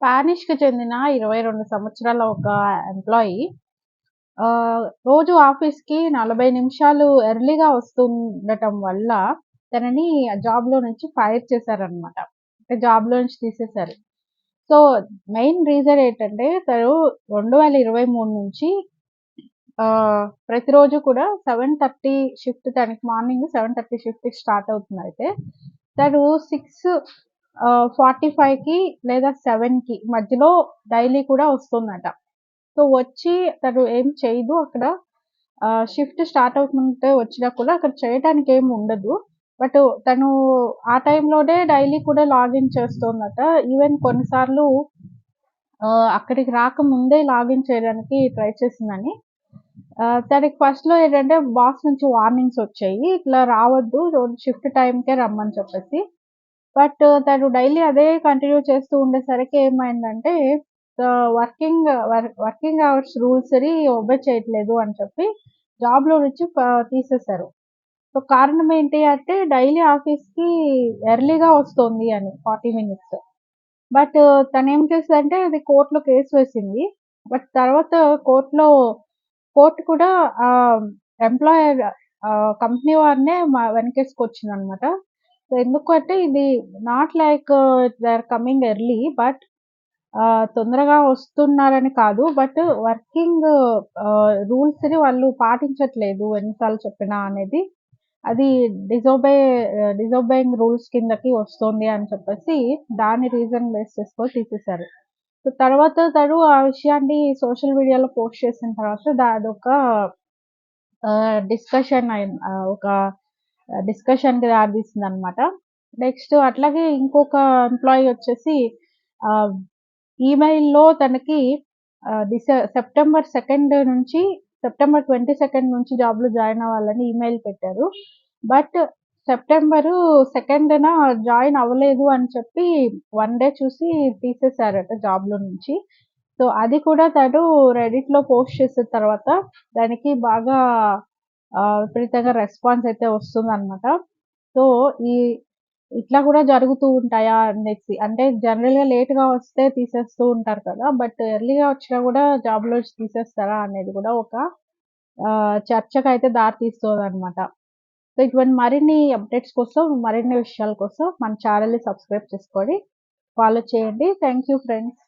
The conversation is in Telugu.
స్పానిష్‌కి చెందిన 22 సంవత్సరాల ఒక ఎంప్లాయీ రోజు ఆఫీస్‌కి 40 నిమిషాలు ఎర్లీగా వస్తుండటం వల్ల తనని జాబ్‌లో నుంచి ఫైర్ చేశారనమాట. అంటే జాబ్‌లో నుంచి తీసేశారు. సో, మెయిన్ రీజన్ ఏంటంటే తను 2023 నుంచి ప్రతిరోజు కూడా 7:30 షిఫ్ట్ తనకి మార్నింగ్ 7:30 షిఫ్ట్ స్టార్ట్ అవుతుందయితే తను 6:45కి లేదా 7కి మధ్యలో డైలీ కూడా వస్తుందట. సో, వచ్చి తను ఏం చేయదు అక్కడ. షిఫ్ట్ స్టార్ట్ అవుతుంటే వచ్చినా కూడా అక్కడ చేయటానికి ఏమి ఉండదు. బట్ తను ఆ టైంలోనే డైలీ కూడా లాగిన్ చేస్తోందట. ఈవెన్ కొన్నిసార్లు అక్కడికి రాకముందే లాగిన్ చేయడానికి ట్రై చేసిందని. తనకి ఫస్ట్‌లో ఏంటంటే బాస్ నుంచి వార్నింగ్స్ వచ్చాయి. ఇట్లా రావద్దు షిఫ్ట్ టైంకే రమ్మని చెప్పేసి. బట్ తను డైలీ అదే కంటిన్యూ చేస్తూ ఉండేసరికి ఏమైందంటే వర్కింగ్ అవర్స్ రూల్స్‌ని ఒబే చేయట్లేదు అని చెప్పి జాబ్‌లో నుంచి తీసేశారు. సో, కారణం ఏంటి అంటే డైలీ ఆఫీస్‌కి ఎర్లీగా వస్తోంది అని 40 మినిట్స్. బట్ తనేం చేస్తదంటే అది కోర్ట్‌లో కేస్ వేసింది. బట్ తర్వాత కోర్ట్‌లో కోర్ట్ కూడా ఎంప్లాయర్ కంపెనీ వారినే వెనకేసుకొచ్చిందనమాట. సో, ఎందుకంటే ఇది not like they are coming early but తొందరగా వస్తున్నారని కాదు. బట్ వర్కింగ్ రూల్స్‌ని వాళ్ళు పాటించట్లేదు ఎన్ని సార్లు చెప్పినా అనేది. అది డిజోబేయింగ్ రూల్స్ కిందకి వస్తోంది అని చెప్పేసి దాన్ని రీజన్ బేస్ చేసుకొని తీసేశారు. సో, తర్వాత తను ఆ విషయాన్ని సోషల్ మీడియాలో పోస్ట్ చేసిన తర్వాత అదొక ఒక డిస్కషన్‌కి దారితీసిందనమాట. నెక్స్ట్ అట్లాగే ఇంకొక ఎంప్లాయీ వచ్చేసి ఆహ్, ఈమెయిల్‌లో తనకి సెప్టెంబర్ 2 నుంచి సెప్టెంబర్ 22 నుంచి జాబ్‌లో జాయిన్ అవ్వాలని ఈమెయిల్ పెట్టారు. బట్ సెప్టెంబరు 2న జాయిన్ అవ్వలేదు అని చెప్పి 1 డే చూసి తీసేసారట జాబ్‌లో నుంచి. సో, అది కూడా తను రెడిట్‌లో పోస్ట్ చేసిన తర్వాత దానికి బాగా విపరీతంగా రెస్పాన్స్ అయితే వస్తుందనమాట. సో, ఈ ఇట్లా కూడా జరుగుతూ ఉంటాయా అనేసి. అంటే జనరల్‌గా లేట్‌గా వస్తే తీసేస్తూ ఉంటారు కదా! బట్ ఎర్లీగా వచ్చినా కూడా జాబ్‌లో నుంచి తీసేస్తారా అనేది కూడా ఒక చర్చకైతే దారి తీస్తోందనమాట. సో, ఇటువంటి మరిన్ని అప్డేట్స్ కోసం, మరిన్ని విషయాల కోసం మన ఛానెల్‌ని సబ్స్క్రైబ్ చేసుకొని ఫాలో చేయండి. Thank you friends.